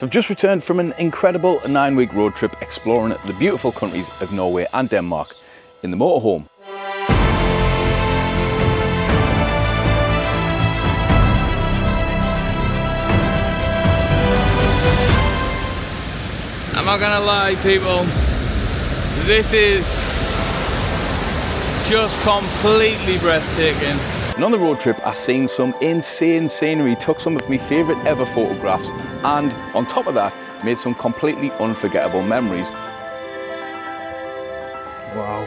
I've just returned from an incredible 9-week road trip exploring the beautiful countries of Norway and Denmark in the motorhome. I'm not gonna lie, people, this is just completely breathtaking. And on the road trip, I seen some insane scenery, took some of my favourite ever photographs, and on top of that, made some completely unforgettable memories. Wow.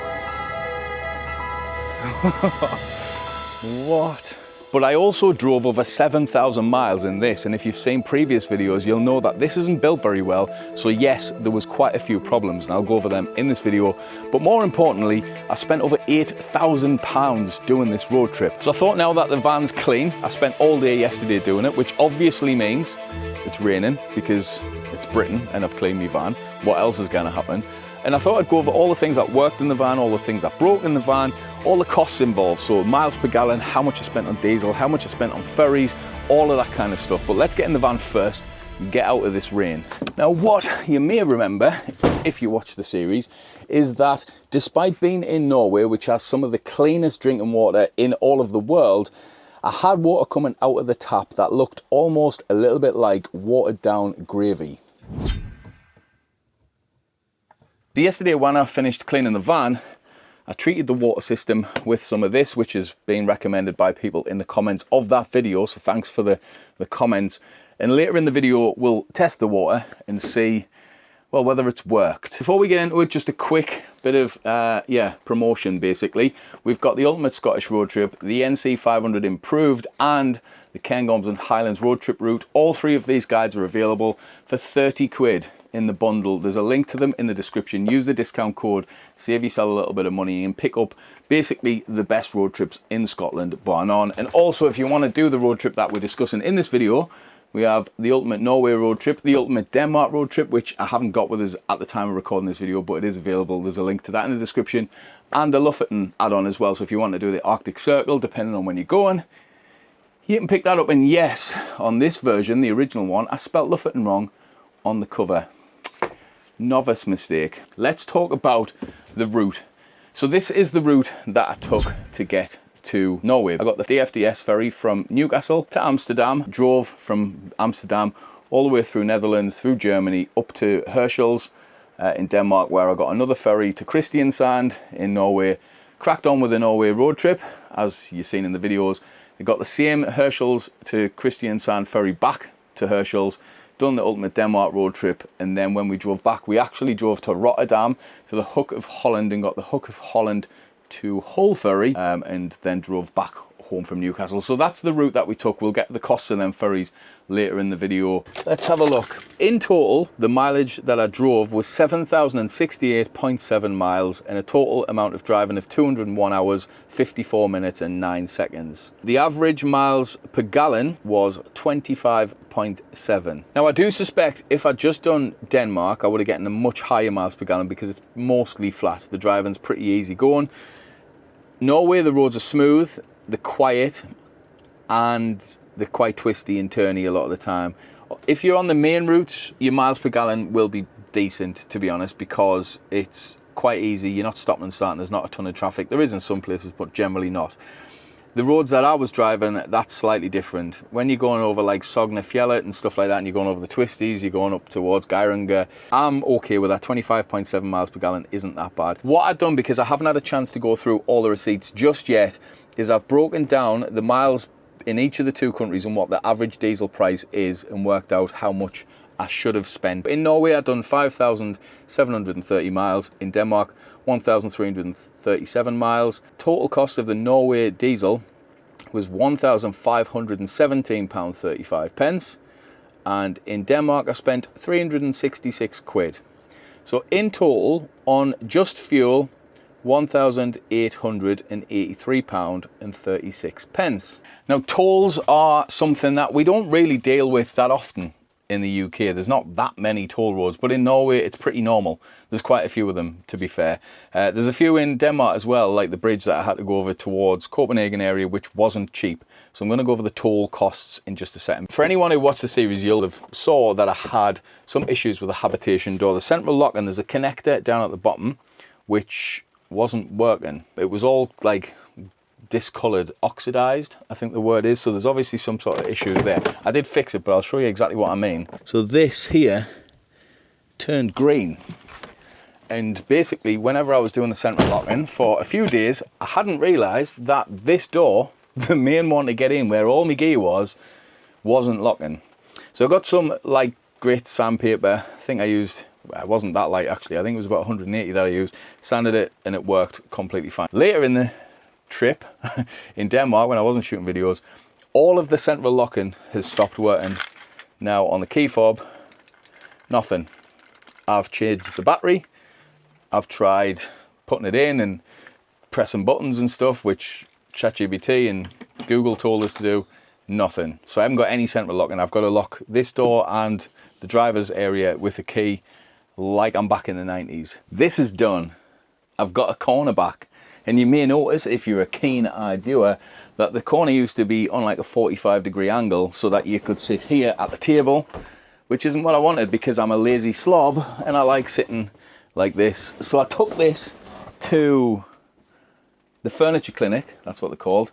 What? But I also drove over 7,000 miles in this, and if you've seen previous videos, you'll know that this isn't built very well. So yes, there was quite a few problems, and I'll go over them in this video. But more importantly, I spent over £8,000 doing this road trip. So I thought, now that the van's clean, I spent all day yesterday doing it, which obviously means it's raining because it's Britain and I've cleaned my van. What else is gonna happen? And I thought I'd go over all the things that worked in the van, all the things that broke in the van, all the costs involved. So miles per gallon, how much I spent on diesel, how much I spent on ferries, all of that kind of stuff. But let's get in the van first and get out of this rain. Now, what you may remember, if you watch the series, is that despite being in Norway, which has some of the cleanest drinking water in all of the world, I had water coming out of the tap that looked almost a little bit like watered down gravy. Yesterday, when I finished cleaning the van, I treated the water system with some of this, which is being recommended by people in the comments of that video. So thanks for the comments. And later in the video, we'll test the water and see, well, whether it's worked. Before we get into it, just a quick bit of, promotion basically. We've got the Ultimate Scottish Road Trip, the NC 500 Improved, and the Cairngorms and Highlands Road Trip route. All three of these guides are available for 30 quid in the bundle. There's a link to them in the description. Use the discount code, save yourself a little bit of money, and pick up basically the best road trips in Scotland, bar none. And also, if you want to do the road trip that we're discussing in this video, we have the Ultimate Norway Road Trip, the Ultimate Denmark Road Trip, which I haven't got with us at the time of recording this video, but it is available. There's a link to that in the description, and the Lofoten add-on as well. So if you want to do the Arctic Circle, depending on when you're going, you can pick that up. And yes, on this version, the original one, I spelt Lofoten wrong on the cover. Novice mistake. Let's talk about the route. So this is the route that I took to get to Norway. I got the DFDS ferry from Newcastle to Amsterdam, drove from Amsterdam all the way through Netherlands, through Germany, up to Herschel's in Denmark, where I got another ferry to Kristiansand in Norway, cracked on with the Norway road trip, as you've seen in the videos. I got the same Herschel's to Kristiansand ferry back to Herschel's, done the Ultimate Denmark road trip, and then when we drove back, we actually drove to Rotterdam, to the Hook of Holland, and got the Hook of Holland to Hull ferry, and then drove back home from Newcastle. So that's the route that we took. We'll get the costs of them ferries later in the video. Let's have a look. In total, the mileage that I drove was 7,068.7 miles, and a total amount of driving of 201 hours, 54 minutes and 9 seconds. The average miles per gallon was 25.7. Now, I do suspect if I'd just done Denmark, I would have gotten a much higher miles per gallon because it's mostly flat. The driving's pretty easy going. Norway, the roads are smooth, they're quiet, and they're quite twisty and turny a lot of the time. If you're on the main route, your miles per gallon will be decent, to be honest, because it's quite easy. You're not stopping and starting. There's not a ton of traffic. There is in some places, but generally not. The roads that I was driving, that's slightly different. When you're going over like Sognefjellet and stuff like that, and you're going over the twisties, you're going up towards Geiranger, I'm okay with that. 25.7 miles per gallon isn't that bad. What I've done, because I haven't had a chance to go through all the receipts just yet, is I've broken down the miles in each of the two countries and what the average diesel price is, and worked out how much I should have spent. In Norway, I've done 5,730 miles. In Denmark, 1,337 miles. Total cost of the Norway diesel was £1,517.35. And in Denmark, I spent 366 quid. So in total, on just fuel, £1,883.36. Now, tolls are something that we don't really deal with that often in the UK. There's not that many toll roads, but in Norway it's pretty normal. There's quite a few of them, to be fair. There's a few in Denmark as well, like the bridge that I had to go over towards Copenhagen area, which wasn't cheap. So I'm going to go over the toll costs in just a second. For anyone who watched the series, you'll have saw that I had some issues with the habitation door. The central lock, and there's a connector down at the bottom which wasn't working. It was all like discolored, oxidized, I think the word is. So there's obviously some sort of issues there. I did fix it, but I'll show you exactly what I mean. So this here turned green, and basically whenever I was doing the central locking for a few days, I hadn't realized that this door, the main one to get in where all my gear was, wasn't locking. So I got some light grit sandpaper. I think I used, well, it wasn't that light actually, I think it was about 180 that I used, sanded it, and it worked completely fine. Later in the trip in Denmark, when I wasn't shooting videos, all of the central locking has stopped working. Now on the key fob, nothing. I've changed the battery, I've tried putting it in and pressing buttons and stuff, which ChatGPT and Google told us to do, nothing. So I haven't got any central locking. I've got to lock this door and the driver's area with a key like I'm back in the 90s. This is done. I've got a corner back. And you may notice, if you're a keen-eyed viewer, that the corner used to be on like a 45-degree angle so that you could sit here at the table, which isn't what I wanted because I'm a lazy slob and I like sitting like this. So I took this to the furniture clinic, that's what they're called,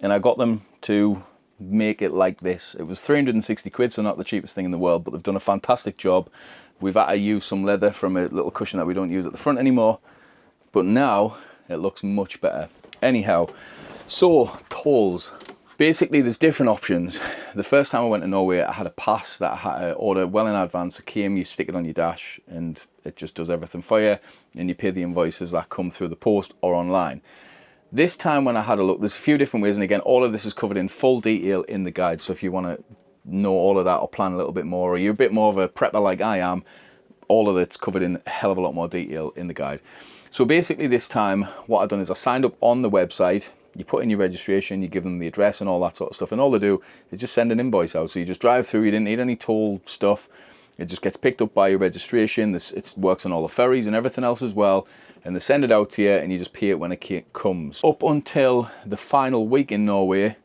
and I got them to make it like this. It was 360 quid, so not the cheapest thing in the world, but they've done a fantastic job. We've had to use some leather from a little cushion that we don't use at the front anymore, but now it looks much better. Anyhow, so tolls. Basically, there's different options. The first time I went to Norway, I had a pass that I had to order well in advance. It came, you stick it on your dash, and it just does everything for you, and you pay the invoices that come through the post or online. This time when I had a look, there's a few different ways, and again, all of this is covered in full detail in the guide, so if you want to know all of that or plan a little bit more, or you're a bit more of a prepper like I am, all of it's covered in a hell of a lot more detail in the guide. So basically this time, what I've done is I signed up on the website, you put in your registration, you give them the address and all that sort of stuff, and all they do is just send an invoice out. So you just drive through, you didn't need any toll stuff, it just gets picked up by your registration, it works on all the ferries and everything else as well, and they send it out to you and you just pay it when it comes. Up until the final week in Norway,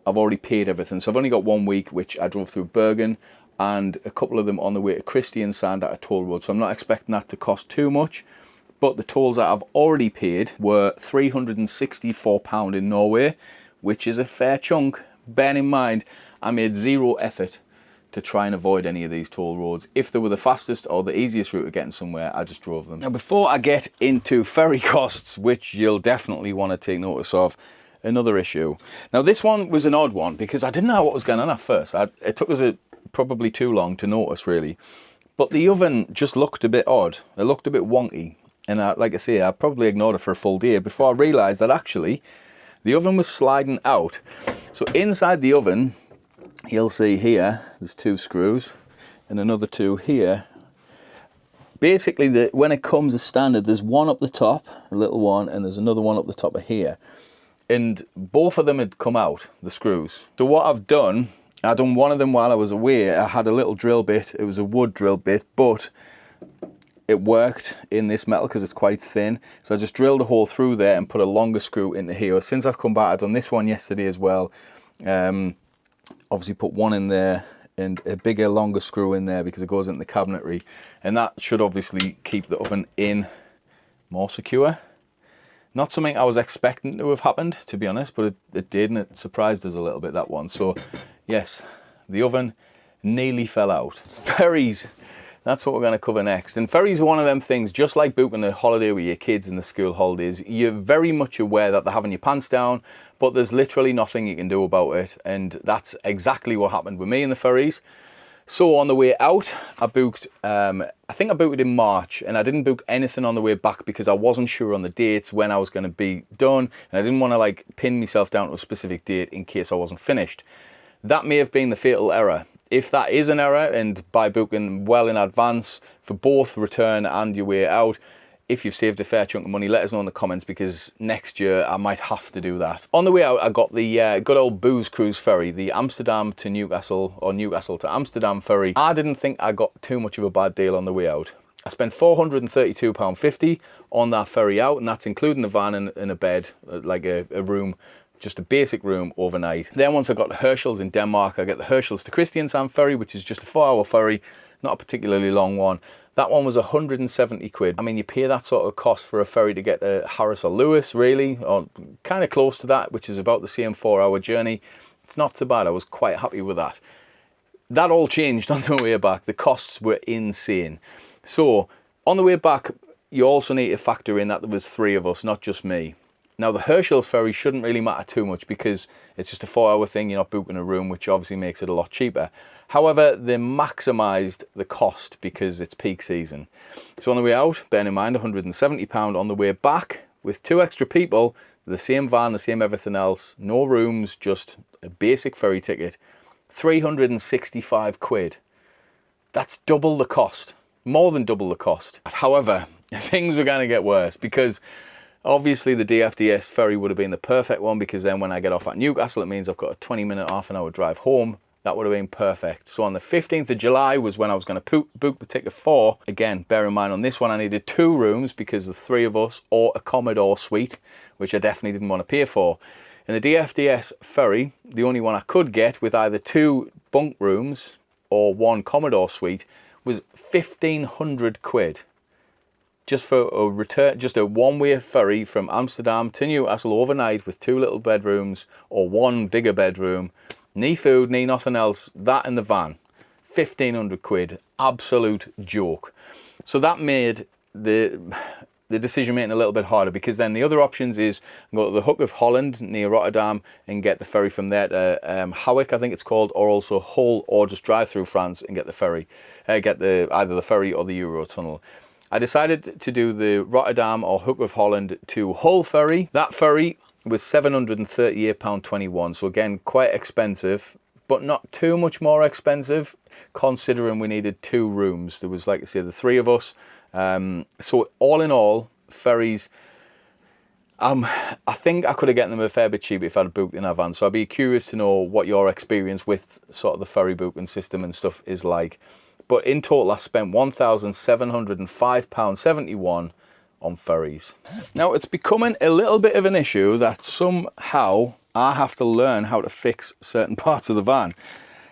I've already paid everything. So I've only got 1 week, which I drove through Bergen, and a couple of them on the way to Kristiansand at a toll road. So I'm not expecting that to cost too much. But the tolls that I've already paid were £364 in Norway, which is a fair chunk. Bear in mind, I made zero effort to try and avoid any of these toll roads. If they were the fastest or the easiest route of getting somewhere, I just drove them. Now, before I get into ferry costs, which you'll definitely want to take notice of, another issue. Now, this one was an odd one because I didn't know what was going on at first. It took us probably too long to notice, really. But the oven just looked a bit odd. It looked a bit wonky. And like I say, I probably ignored it for a full day before I realised that actually the oven was sliding out. So inside the oven, you'll see here, there's 2 screws and another 2 here. Basically, when it comes as standard, there's one up the top, a little one, and there's another one up the top of here. And both of them had come out, the screws. So what I've done, I done one of them while I was away. I had a little drill bit, it was a wood drill bit, but it worked in this metal because it's quite thin. So I just drilled a hole through there and put a longer screw into here. Since I've come back, I've done this one yesterday as well. Obviously put one in there and a bigger, longer screw in there because it goes into the cabinetry. And that should obviously keep the oven in more secure. Not something I was expecting to have happened, to be honest, but it did, and it surprised us a little bit, that one. So yes, the oven nearly fell out. Ferries. That's what we're going to cover next. And ferries are one of them things, just like booking a holiday with your kids in the school holidays. You're very much aware that they're having your pants down, but there's literally nothing you can do about it. And that's exactly what happened with me in the ferries. So on the way out, I booked, I think I booked it in March, and I didn't book anything on the way back because I wasn't sure on the dates when I was going to be done. And I didn't want to like pin myself down to a specific date in case I wasn't finished. That may have been the fatal error. If that is an error, and by booking well in advance for both return and your way out, if you've saved a fair chunk of money, let us know in the comments, because next year I might have to do that. On the way out, I got the good old booze cruise ferry, the Amsterdam to Newcastle, or Newcastle to Amsterdam ferry. I didn't think I got too much of a bad deal on the way out. I spent £432.50 on that ferry out, and that's including the van and a bed, like a room, just a basic room overnight. Then once I got to Herschel's in Denmark, I get the Herschel's to Kristiansand ferry, which is just a 4-hour ferry, not a particularly long one. That one was 170 quid. I mean, you pay that sort of cost for a ferry to get to Harris or Lewis, really, or kind of close to that, which is about the same 4-hour journey. It's not so bad. I was quite happy with that. That all changed on the way back. The costs were insane. So on the way back, you also need to factor in that there was 3 of us, not just me. Now, the Herschel's ferry shouldn't really matter too much because it's just a 4-hour thing. You're not booking a room, which obviously makes it a lot cheaper. However, they maximised the cost because it's peak season. So on the way out, bear in mind, £170. On the way back, with 2 extra people, the same van, the same everything else, no rooms, just a basic ferry ticket, 365 quid. That's double the cost, more than double the cost. However, things were going to get worse because obviously the DFDS ferry would have been the perfect one, because then when I get off at Newcastle, it means I've got a 20-minute, half-an-hour drive home. That would have been perfect. So on the 15th of July was when I was going to book the ticket for. Again, bear in mind on this one I needed 2 rooms because there's 3 of us, or a Commodore suite, which I definitely didn't want to pay for. In the DFDS ferry, the only one I could get with either 2 bunk rooms or 1 Commodore suite was 1,500 quid. Just for a return, just a one-way ferry from Amsterdam to Newcastle overnight with 2 little bedrooms or 1 bigger bedroom. Ni food, ni nothing else, that in the van. 1,500 quid, absolute joke. So that made the decision making a little bit harder, because then the other options is go to the Hook of Holland near Rotterdam and get the ferry from there to Hawick, I think it's called, or also Hull, or just drive through France and get the ferry, either the ferry or the Eurotunnel. I decided to do the Rotterdam or Hook of Holland to Hull ferry. That ferry was £738.21, so again, quite expensive, but not too much more expensive, considering we needed 2 rooms. There was, like I said, the 3 of us. So all in all, ferries, I think I could have gotten them a fair bit cheaper if I'd booked in advance. So I'd be curious to know what your experience with sort of the ferry booking system and stuff is like. But in total, I spent £1,705.71 on ferries. Now, it's becoming a little bit of an issue that somehow I have to learn how to fix certain parts of the van.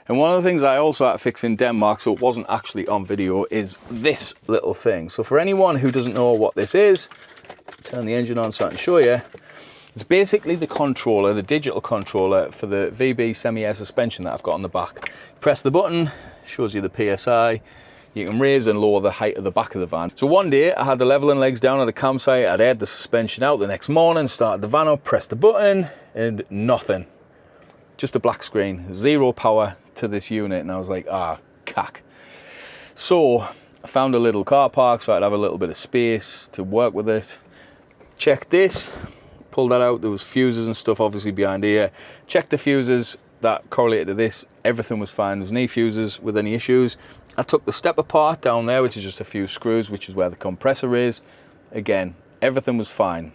And one of the things I also had to fix in Denmark, so it wasn't actually on video, is this little thing. So for anyone who doesn't know what this is, turn the engine on so I can show you. It's basically the controller, the digital controller for the VB semi-air suspension that I've got on the back. Press the button, shows you the PSI. You can raise and lower the height of the back of the van. So one day I had the leveling legs down at the campsite, I'd aired the suspension out. The next morning, started the van up, pressed the button, and nothing. Just a black screen, 0 power to this unit, and I was like, cack. So I found a little car park so I'd have a little bit of space to work with it. Checked this, pulled that out, there was fuses and stuff obviously behind here. Checked the fuses that correlated to this, everything was fine, there was no fuses with any issues. I took the step apart down there, which is just a few screws, which is where the compressor is. Again, everything was fine.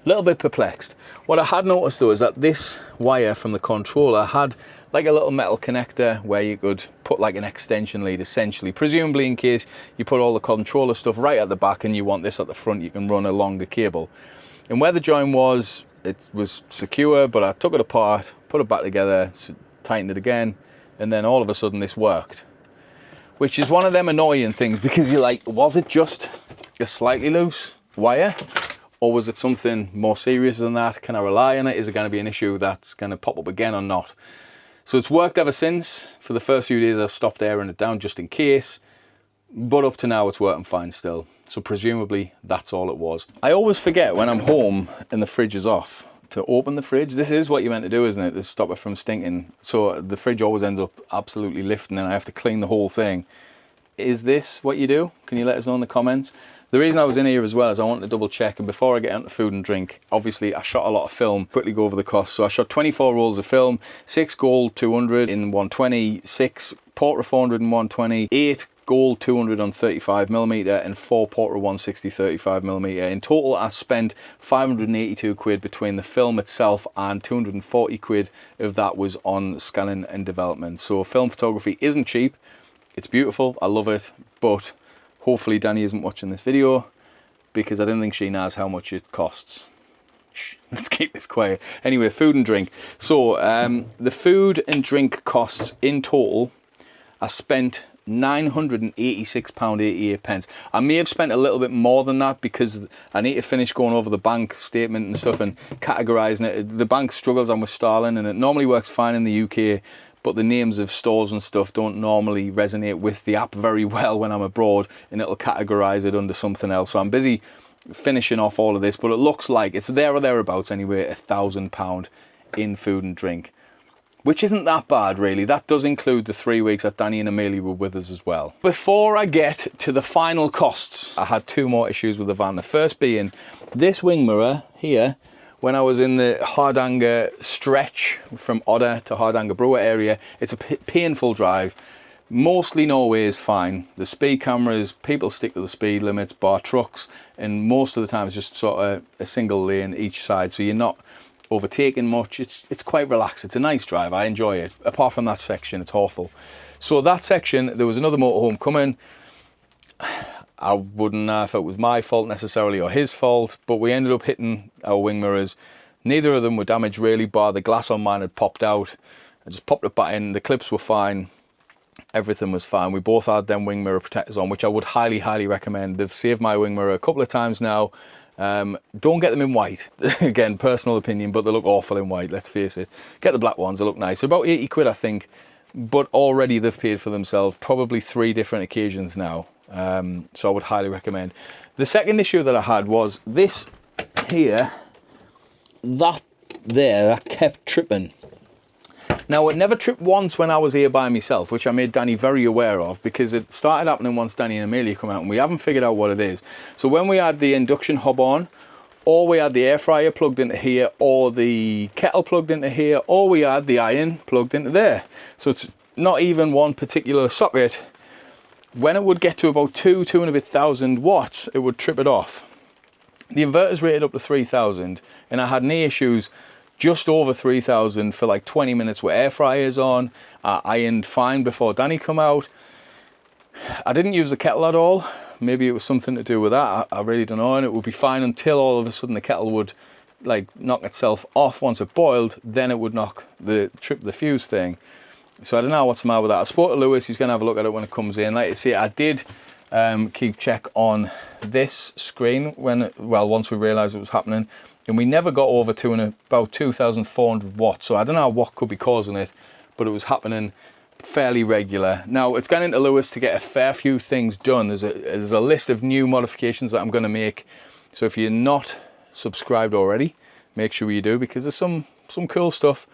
A little bit perplexed. What I had noticed though is that this wire from the controller had like a little metal connector where you could put like an extension lead, essentially, presumably in case you put all the controller stuff right at the back and you want this at the front, you can run a longer cable. And where the joint was, it was secure, but I took it apart, put it back together, tightened it again, and then all of a sudden this worked. Which is one of them annoying things, because you're like, was it just a slightly loose wire? Or was it something more serious than that? Can I rely on it? Is it going to be an issue that's going to pop up again or not? So it's worked ever since. For the first few days I stopped airing it down just in case. But up to now it's working fine still. So presumably that's all it was. I always forget when I'm home and the fridge is off to open the fridge. This is what you're meant to do, isn't it? To stop it from stinking. So the fridge always ends up absolutely lifting and I have to clean the whole thing. Is this what you do? Can you let us know in the comments? The reason I was in here as well is I wanted to double check, and before I get into food and drink, obviously I shot a lot of film. Quickly go over the cost. So I shot 24 rolls of film, 6 gold 200 in 120, 6 portrait 400 in 120, 8 gold 200 on 35mm and 4 Portra 160 35mm. In total, I spent 582 quid between the film itself, and 240 quid of that was on scanning and development. So film photography isn't cheap. It's beautiful, I love it, but hopefully Danny isn't watching this video, because I don't think she knows how much it costs. Shh, let's keep this quiet. Anyway, food and drink. So the food and drink costs in total, I spent £986.88. I may have spent a little bit more than that, because I need to finish going over the bank statement and stuff and categorising it. The bank struggles on with Starling, and it normally works fine in the UK, but the names of stores and stuff don't normally resonate with the app very well when I'm abroad, and it'll categorise it under something else. So I'm busy finishing off all of this, but it looks like it's there or thereabouts anyway, £1,000 in food and drink, which isn't that bad really. That does include the 3 weeks that Danny and Amelia were with us as well. Before I get to the final costs, I had 2 more issues with the van. The first being this wing mirror here. When I was in the Hardanger stretch from Odder to Hardanger Brewer area, it's a painful drive. Mostly Norway is fine. The speed cameras, people stick to the speed limits, bar trucks, and most of the time it's just sort of a single lane each side, so you're not overtaking much. It's quite relaxed. It's a nice drive. I enjoy it. Apart from that section, it's awful. So that section, there was another motorhome coming. I wouldn't know if it was my fault necessarily or his fault, but we ended up hitting our wing mirrors. Neither of them were damaged really, bar the glass on mine had popped out. I just popped it back in. The clips were fine. Everything was fine. We both had them wing mirror protectors on, which I would highly recommend. They've saved my wing mirror a couple of times now. Don't get them in white. Again, personal opinion, but they look awful in white, let's face it. Get the black ones, they look nice. About 80 quid, I think, but already they've paid for themselves, probably 3 different occasions now. So I would highly recommend. The second issue that I had was this here, that kept tripping. Now, it never tripped once when I was here by myself, which I made Danny very aware of, because it started happening once Danny and Amelia come out, and we haven't figured out what it is. So when we had the induction hob on, or we had the air fryer plugged into here, or the kettle plugged into here, or we had the iron plugged into there. So it's not even one particular socket. When it would get to about 2 and a bit thousand watts, it would trip it off. The inverter's rated up to 3,000, and I had no issues just over 3,000 for like 20 minutes with air fryers on. I ironed fine before Danny come out. I didn't use the kettle at all. Maybe it was something to do with that. I really don't know. And it would be fine until all of a sudden the kettle would like knock itself off once it boiled. Then it would trip the fuse thing. So I don't know what's the matter with that. I spoke to Lewis. He's going to have a look at it when it comes in. Like I say, I did keep check on this screen once we realised it was happening. And we never got over to about 2,400 watts. So I don't know what could be causing it, but it was happening fairly regular. Now, it's gone into Lewis to get a fair few things done. There's a list of new modifications that I'm going to make. So if you're not subscribed already, make sure you do, because there's some cool stuff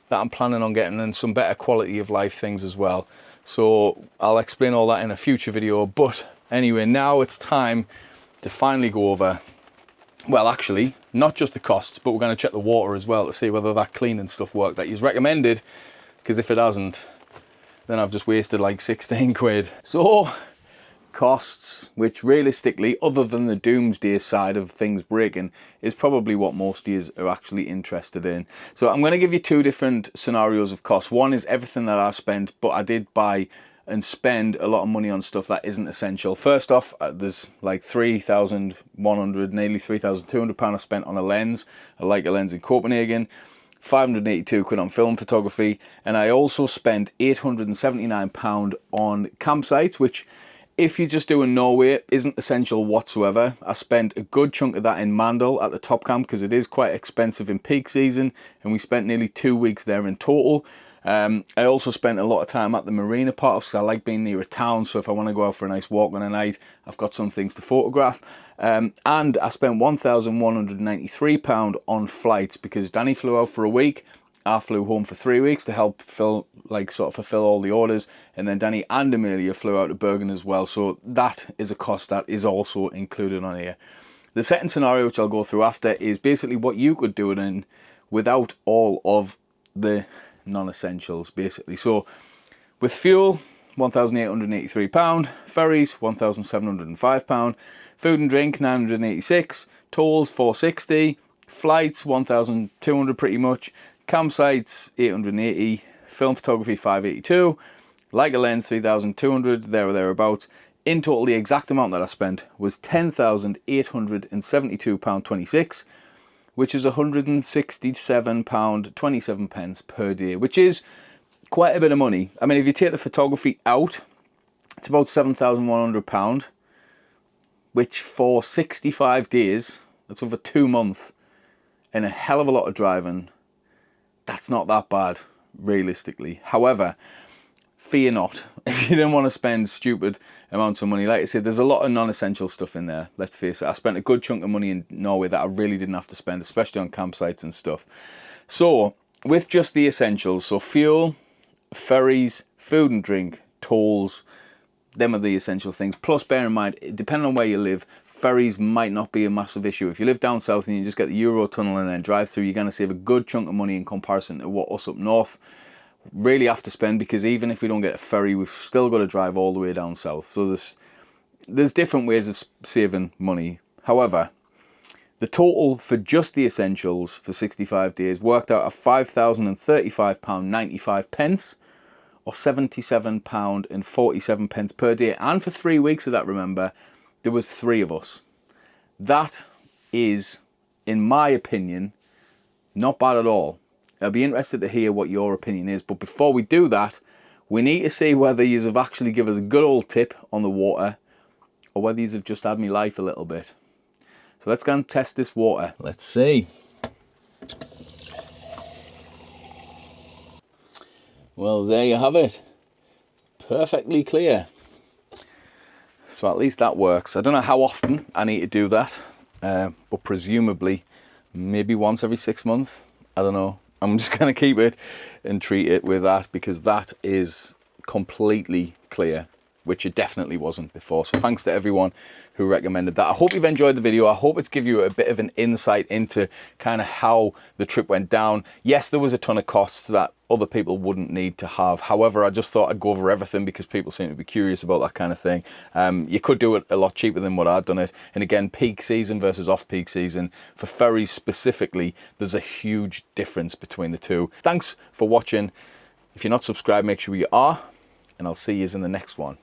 that I'm planning on getting, and some better quality of life things as well. So I'll explain all that in a future video. But anyway, now it's time to finally go over, well, actually, not just the costs, but we're going to check the water as well to see whether that cleaning stuff worked that you've recommended, because if it hasn't, then I've just wasted like 16 quid. So, costs, which realistically, other than the doomsday side of things breaking, is probably what most of you are actually interested in. So I'm going to give you 2 different scenarios of costs. One is everything that I spent, but I did buy and spend a lot of money on stuff that isn't essential. First off, there's like 3,100, nearly 3,200 pounds I spent on a lens, a Leica lens in Copenhagen, 582 quid on film photography, and I also spent 879 pound on campsites, which, if you're just doing Norway, isn't essential whatsoever. I spent a good chunk of that in Mandal at the top camp, because it is quite expensive in peak season, and we spent nearly 2 weeks there in total. I also spent a lot of time at the marina parks, because I like being near a town, so if I want to go out for a nice walk on a night, I've got some things to photograph. And I spent £1,193 on flights, because Danny flew out for a week, I flew home for 3 weeks to help fulfill all the orders, and then Danny and Amelia flew out to Bergen as well, so that is a cost that is also included on here. The second scenario, which I'll go through after, is basically what you could do it in without all of the non-essentials, basically. So with fuel, £1,883, ferries £1,705, food and drink 986, tolls 460, flights 1,200 pretty much, campsites 880, film photography 582, Leica lens 3,200, there or thereabouts. In total, the exact amount that I spent was £10,872.26, which is £167.27 per day, which is quite a bit of money. I mean, if you take the photography out, it's about £7,100, which for 65 days, that's over 2 months, and a hell of a lot of driving, that's not that bad, realistically. However, fear not. If you didn't want to spend stupid amounts of money, like I said, there's a lot of non-essential stuff in there, let's face it. I spent a good chunk of money in Norway that I really didn't have to spend, especially on campsites and stuff. So, with just the essentials, so fuel, ferries, food and drink, tolls, them are the essential things. Plus, bear in mind, depending on where you live, ferries might not be a massive issue. If you live down south and you just get the Eurotunnel and then drive through, you're going to save a good chunk of money in comparison to what us up north really have to spend, because even if we don't get a ferry, we've still got to drive all the way down south. So there's different ways of saving money. However, the total for just the essentials for 65 days worked out at £5,035.95, or £77.47 per day. And for 3 weeks of that, remember, there was 3 of us. That is, in my opinion, not bad at all. I'll be interested to hear what your opinion is. But before we do that, we need to see whether you have actually given us a good old tip on the water, or whether you have just had me life a little bit. So let's go and test this water. Let's see. Well, there you have it. Perfectly clear. So at least that works. I don't know how often I need to do that, but presumably maybe once every 6 months. I don't know. I'm just going to keep it and treat it with that, because that is completely clear, which it definitely wasn't before. So thanks to everyone who recommended that. I hope you've enjoyed the video. I hope it's given you a bit of an insight into kind of how the trip went down. Yes, there was a ton of costs that other people wouldn't need to have. However, I just thought I'd go over everything because people seem to be curious about that kind of thing. You could do it a lot cheaper than what I'd done it. And again, peak season versus off-peak season. For ferries specifically, there's a huge difference between the two. Thanks for watching. If you're not subscribed, make sure you are. And I'll see you in the next one.